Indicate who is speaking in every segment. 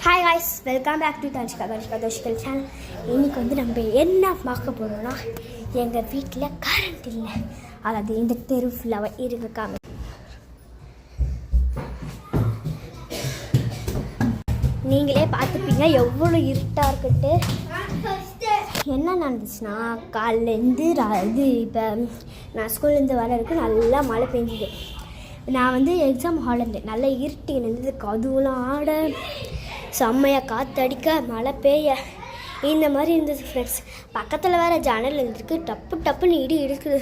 Speaker 1: Hi guys, welcome back to Dhanushka தோஷிக்கல் channel. இன்றைக்கி வந்து நம்ம என்ன பார்க்க போகிறோம்னா, எங்கள் வீட்டில் கரண்ட் இல்லை. அதாவது இந்த தெரு ஃபுல்லாக இருக்காங்க. நீங்களே பார்த்துப்பீங்க எவ்வளோ இருட்டாக இருக்குட்டு. என்ன நடந்துச்சுன்னா, காலிலேருந்து இப்போ நான் ஸ்கூல்லேருந்து வர வரைக்கும் நல்லா மழை பெஞ்சுது. நான் வந்து எக்ஸாம் ஹாலில் இருந்தேன். நல்லா இருட்டி இருந்தது, கதுவெலாம் ஆட, செம்மையாக காற்றடிக்க, மழை பெய்ய, இந்த மாதிரி இருந்தது ஃப்ரெண்ட்ஸ். பக்கத்தில் வேறு ஜன்னல் இருந்துருக்கு, டப்புன்னு இடி இருக்குது.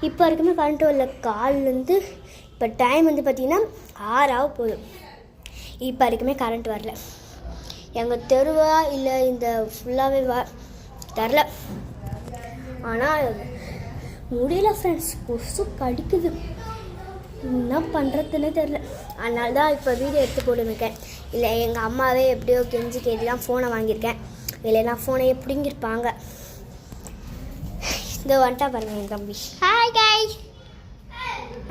Speaker 1: இப்போ வரைக்குமே கரண்ட் வரல. கால்லேருந்து இப்போ டைம் வந்து பார்த்திங்கன்னா 6 ஆக போதும். இப்போ வரைக்குமே கரண்ட் வரல. எங்கள் தெருவா இல்லை இந்த ஃபுல்லாகவே தெரில. ஆனால் முடியல ஃப்ரெண்ட்ஸ், கொசு கடிக்குது. என்ன பண்ணுறதுன்னே தெரில. அதனால தான் இப்போ வீடியோ எடுத்து போட்டுருக்கேன். இல்லை எங்கள் அம்மாவே எப்படியோ கெஞ்சி கேட்டு தான் ஃபோனை வாங்கியிருக்கேன். இல்லைன்னா ஃபோனை எப்படிங்கிருப்பாங்க. இந்த வந்துட்டா பாருங்கள் என் தம்பி. Hi guys.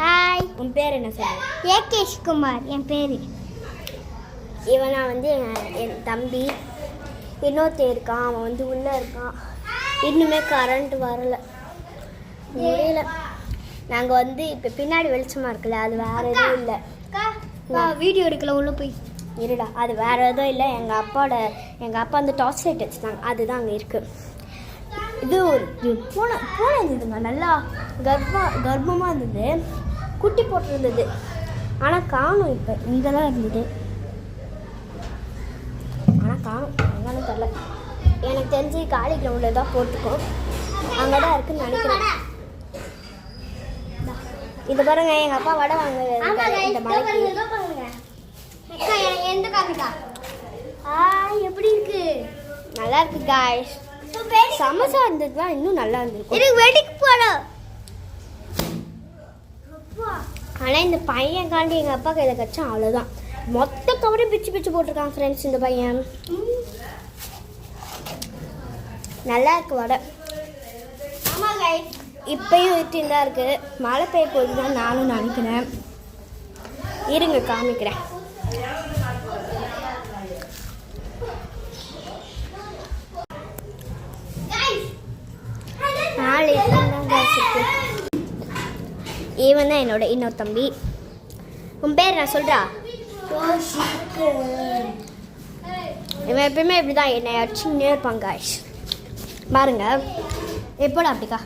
Speaker 1: ஹாய். உன் பேர் என்ன சொல்லுங்க? ஏகேஷ் குமார் என் பேர். இவனா வந்து என் தம்பி. இன்னொருத்தன் இருக்கான், அவன் வந்து உள்ளே இருக்கான். இன்னுமே கரண்ட் வரலை, முடியல. நாங்கள் வந்து இப்போ பின்னாடி வெளிச்சமாக இருக்குல்ல, அது வேறு எதுவும் இல்லை. வீடியோ எடுக்கல, உள்ளே போய் இருடா. அது வேறு எதுவும் இல்லை. எங்கள் அப்பா வந்து டார்ச் லைட் வச்சுட்டாங்க, அதுதான் அங்கே இருக்குது. இது ஒரு பூனை இருந்ததுங்க, நல்லா கர்ப்பமாக இருந்தது, குட்டி போட்டிருந்தது. ஆனால் காணும். இப்போ இங்கே தான் இருந்தது, ஆனால் காணும். எங்கன்னு தெரில. எனக்கு தெரிஞ்சு காலி கிரவுண்டில் தான் போட்டுக்கோ, அங்கே தான் இருக்குன்னு நினைக்கிறேன். இது பாருங்க, எங்கள் அப்பா வடை வாங்க இந்த மலைக்கு. எப்படி இருக்கு? நல்லா இருக்கு காய்ஸ். சமோசா இருந்தது தான் இன்னும் நல்லா இருந்திருக்கும். வெடிக்கு போறோம். ஆனால் இந்த பையன் காண்டி எங்கள் அப்பா கையில் கச்சா அவ்வளோதான். மொத்த கவரையும் பிச்சு போட்டிருக்கான் ஃப்ரெண்ட்ஸ். இந்த பையன் நல்லா இருக்கு வடை. ஆமாம் காய்ஸ், இப்பயும் விட்டு தான் இருக்குது. மழை பெய்ய போது தான் நானும் நினைக்கிறேன். இருங்க காமிக்கிறேன். இவன் தான் என்னோட இன்னொரு தம்பி. உன் பேர் நான் சொல்கிறா? இவன் எப்பயுமே இப்படி தான் என்னை அடிச்சுன்னே இருப்பாங்க காய்ஸ். பாருங்க எப்போடா அப்படிக்கா.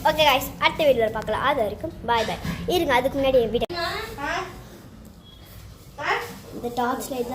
Speaker 1: ஓகே காய்ஸ், அடுத்த வீடியோவில் பார்க்கலாம். அது வரைக்கும் பாய். இருங்க, அதுக்கு முன்னாடி என் வீடியோ இந்த டார்ச் லைட் தான்